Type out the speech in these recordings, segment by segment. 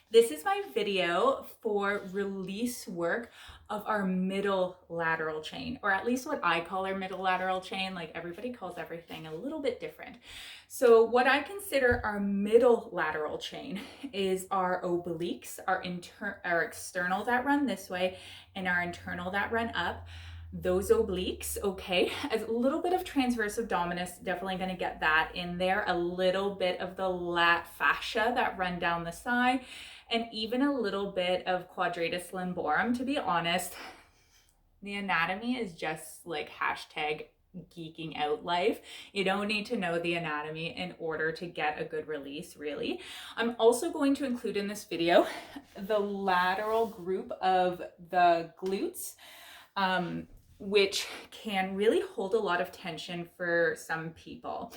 This is my video for release work of our middle lateral chain, or at least what I call our middle lateral chain. Like everybody calls everything a little bit different. So what I consider our middle lateral chain is our obliques, our external that run this way and our internal that run up. Those obliques, okay, as a little bit of transverse abdominis, definitely going to get that in there, a little bit of the lat fascia that run down the side, and even a little bit of quadratus lumborum. To be honest, the anatomy is just like hashtag geeking out life. You don't need to know the anatomy in order to get a good release, really. I'm also going to include in this video the lateral group of the glutes, which can really hold a lot of tension for some people.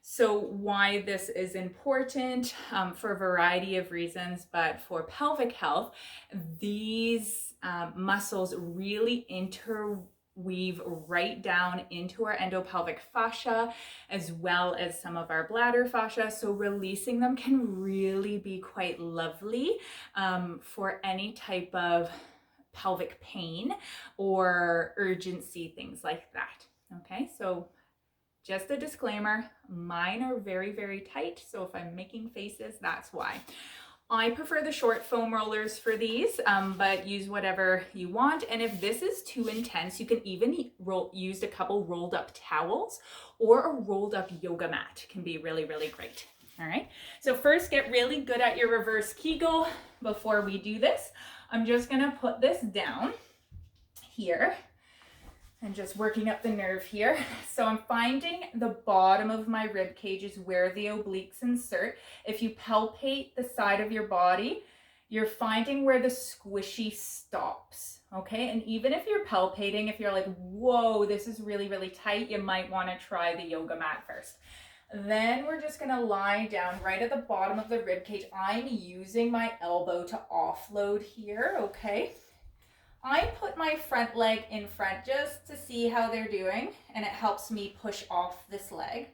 So why this is important for a variety of reasons, but for pelvic health, these muscles really interweave right down into our endopelvic fascia, as well as some of our bladder fascia. So releasing them can really be quite lovely for any type of pelvic pain or urgency, things like that. Okay, so just a disclaimer, mine are very, very tight. So if I'm making faces, that's why. I prefer the short foam rollers for these, but use whatever you want. And if this is too intense, you can even use a couple rolled up towels, or a rolled up yoga mat can be really, really great. All right, so first get really good at your reverse Kegel. Before we do this, I'm just gonna put this down here and just working up the nerve here. So I'm finding the bottom of my rib cage is where the obliques insert. If you palpate the side of your body, you're finding where the squishy stops, okay? And even if you're palpating, if you're like, whoa, this is really, really tight, you might wanna try the yoga mat first. Then we're just gonna lie down right at the bottom of the rib cage. I'm using my elbow to offload here, okay? I put my front leg in front just to see how they're doing, and it helps me push off this leg.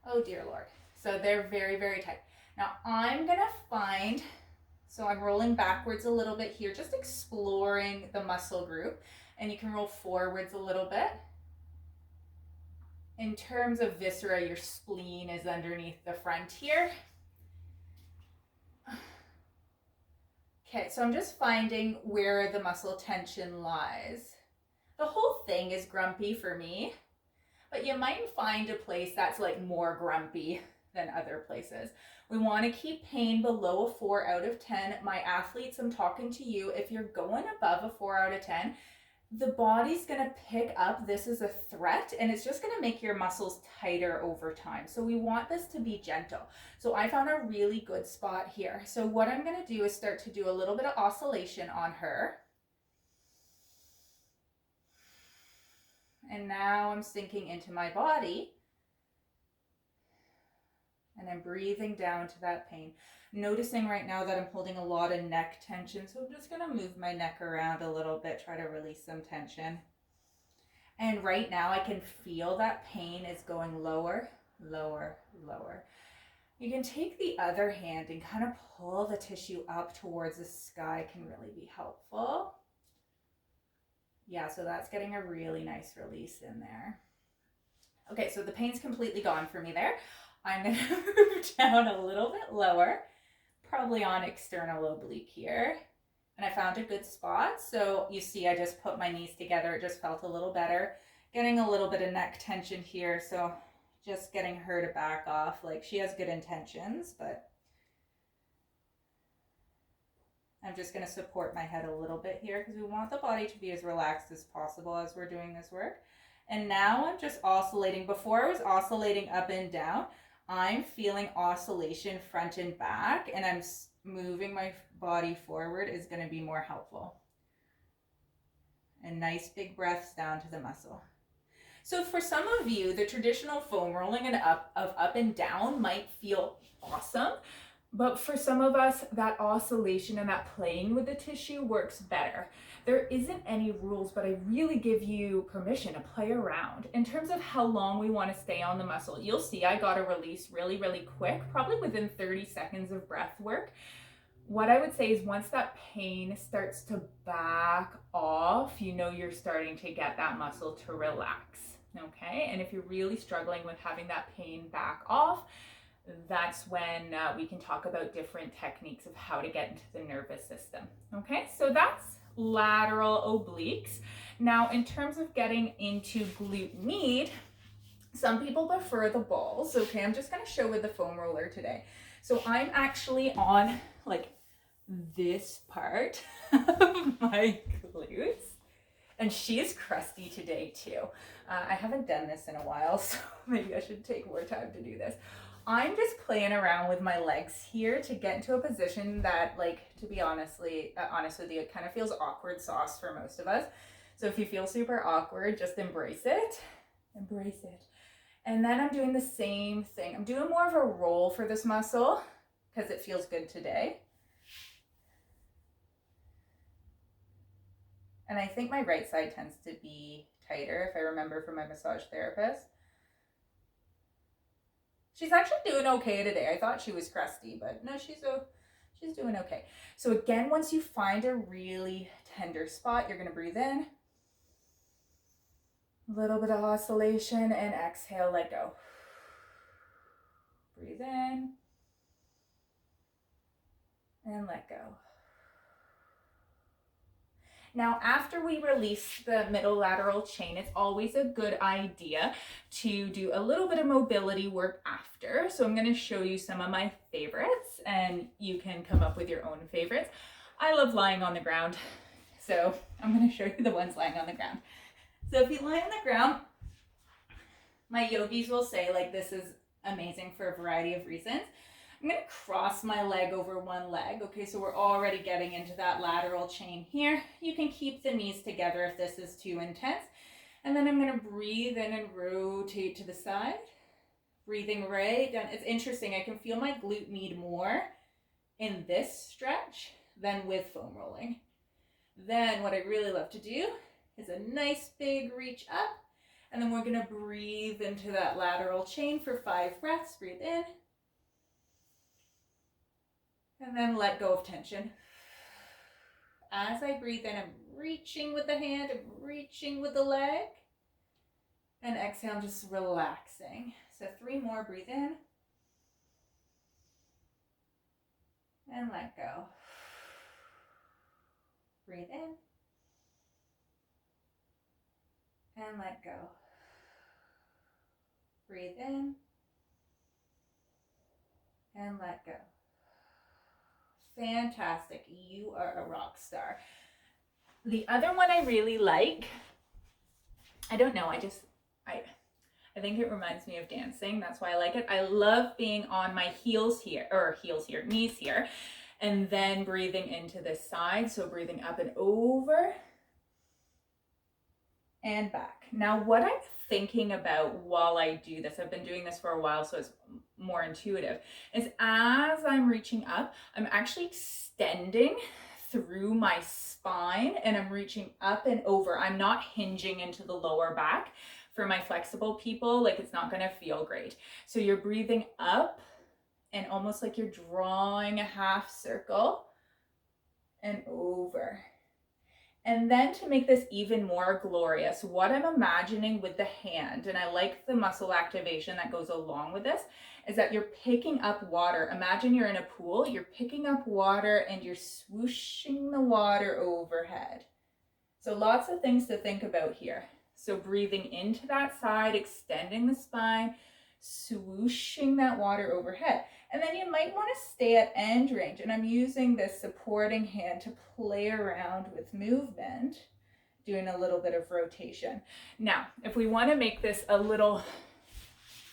Oh dear Lord. So they're very, very tight. Now I'm gonna find, so I'm rolling backwards a little bit here, just exploring the muscle group, and you can roll forwards a little bit. In terms of viscera, your spleen is underneath the front here. Okay, so I'm just finding where the muscle tension lies. The whole thing is grumpy for me, but you might find a place that's like more grumpy than other places. We want to keep pain below a 4 out of 10. My athletes, I'm talking to you, if you're going above a 4 out of 10, the body's going to pick up this as a threat, and it's just going to make your muscles tighter over time. So we want this to be gentle. So I found a really good spot here. So what I'm going to do is start to do a little bit of oscillation on her. And now I'm sinking into my body, and I'm breathing down to that pain. Noticing right now that I'm holding a lot of neck tension, so I'm just gonna move my neck around a little bit, try to release some tension. And right now I can feel that pain is going lower, lower, lower. You can take the other hand and kind of pull the tissue up towards the sky, can really be helpful. Yeah, so that's getting a really nice release in there. Okay, so the pain's completely gone for me there. I'm gonna move down a little bit lower, probably on external oblique here. And I found a good spot. So you see, I just put my knees together. It just felt a little better. Getting a little bit of neck tension here. So just getting her to back off. Like, she has good intentions, but I'm just gonna support my head a little bit here because we want the body to be as relaxed as possible as we're doing this work. And now I'm just oscillating. Before I was oscillating up and down, I'm feeling oscillation front and back, and I'm moving my body forward is going to be more helpful. And nice big breaths down to the muscle. So for some of you, the traditional foam rolling and up and down might feel awesome, but for some of us, that oscillation and that playing with the tissue works better. There isn't any rules, but I really give you permission to play around. In terms of how long we want to stay on the muscle, you'll see I got a release really, really quick, probably within 30 seconds of breath work. what I would say is once that pain starts to back off, you know you're starting to get that muscle to relax, okay? And if you're really struggling with having that pain back off, that's when we can talk about different techniques of how to get into the nervous system, okay? So that's lateral obliques. Now, in terms of getting into glute med, some people prefer the balls, okay? I'm just gonna show with the foam roller today. So I'm actually on like this part of my glutes, and she is crusty today too. I haven't done this in a while, so maybe I should take more time to do this. I'm just playing around with my legs here to get into a position that, like, to be honest with you, it kind of feels awkward sauce for most of us. So if you feel super awkward, just embrace it. Embrace it. And then I'm doing the same thing. I'm doing more of a roll for this muscle because it feels good today. And I think my right side tends to be tighter, if I remember from my massage therapist. She's actually doing okay today. I thought she was crusty, but no, she's doing okay. So again, once you find a really tender spot, you're gonna breathe in. A little bit of oscillation and exhale, let go. Breathe in and let go. Now, after we release the middle lateral chain, it's always a good idea to do a little bit of mobility work after. So I'm going to show you some of my favorites, and you can come up with your own favorites. I love lying on the ground, so I'm going to show you the ones lying on the ground. So if you lie on the ground, my yogis will say, like, this is amazing for a variety of reasons. I'm going to cross my leg over one leg. Okay, so we're already getting into that lateral chain here. You can keep the knees together if this is too intense. And then I'm going to breathe in and rotate to the side. Breathing right down. It's interesting. I can feel my glute med more in this stretch than with foam rolling. Then what I really love to do is a nice big reach up. And then we're going to breathe into that lateral chain for 5 breaths. Breathe in. And then let go of tension. As I breathe in, I'm reaching with the hand, I'm reaching with the leg. And exhale, I'm just relaxing. So 3 more, breathe in. And let go. Breathe in. And let go. Breathe in. And let go. Fantastic. You are a rock star. The other one I really like, I don't know, I think it reminds me of dancing. That's why I like it. I love being on my knees here, and then breathing into this side. So breathing up and over and back. Now, what I'm thinking about while I do this, I've been doing this for a while, so it's more intuitive, is as I'm reaching up, I'm actually extending through my spine and I'm reaching up and over. I'm not hinging into the lower back. For my flexible people, like, it's not going to feel great. So you're breathing up and almost like you're drawing a half circle and over. And then to make this even more glorious, what I'm imagining with the hand, and I like the muscle activation that goes along with this, is that you're picking up water. Imagine you're in a pool, you're picking up water and you're swooshing the water overhead. So lots of things to think about here. So breathing into that side, extending the spine, swooshing that water overhead. And then you might want to stay at end range. And I'm using this supporting hand to play around with movement, doing a little bit of rotation. Now, if we want to make this a little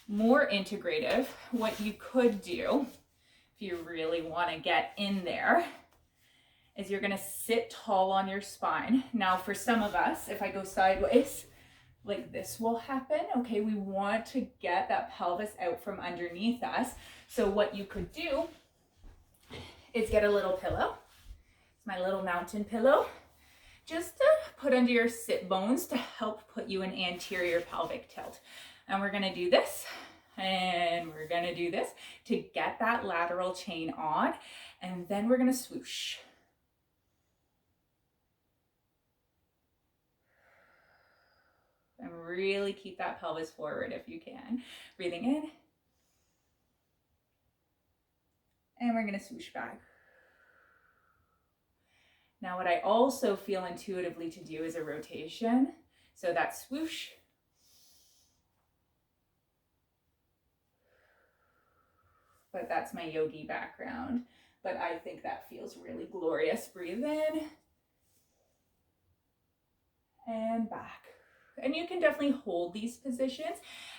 more integrative, what you could do, if you really want to get in there, is you're going to sit tall on your spine. Now, for some of us, if I go sideways, like this will happen. Okay, we want to get that pelvis out from underneath us. So what you could do is get a little pillow. It's my little mountain pillow. Just to put under your sit bones to help put you in anterior pelvic tilt. And we're gonna do this, and we're gonna do this to get that lateral chain on. And then we're gonna swoosh. And really keep that pelvis forward if you can. Breathing in. And we're gonna swoosh back. Now what I also feel intuitively to do is a rotation. So that swoosh. But that's my yogi background. But I think that feels really glorious. Breathe in. And back. And you can definitely hold these positions,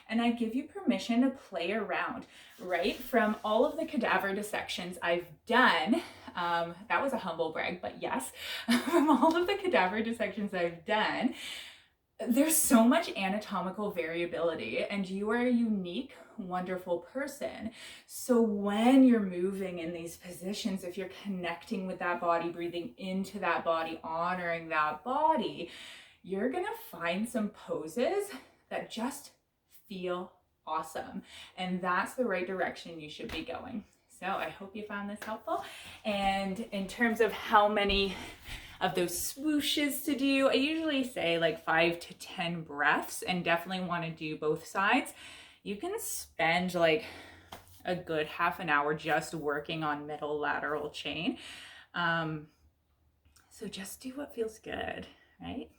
and I give you permission to play around, right? From all of the cadaver dissections I've done, that was a humble brag, but yes, from all of the cadaver dissections I've done, there's so much anatomical variability, and you are a unique, wonderful person. So when you're moving in these positions, if you're connecting with that body, breathing into that body, honoring that body, you're gonna find some poses that just feel awesome. And that's the right direction you should be going. So I hope you found this helpful. And in terms of how many of those swooshes to do, I usually say like 5 to 10 breaths, and definitely want to do both sides. You can spend like a good half an hour just working on middle lateral chain. So just do what feels good, right?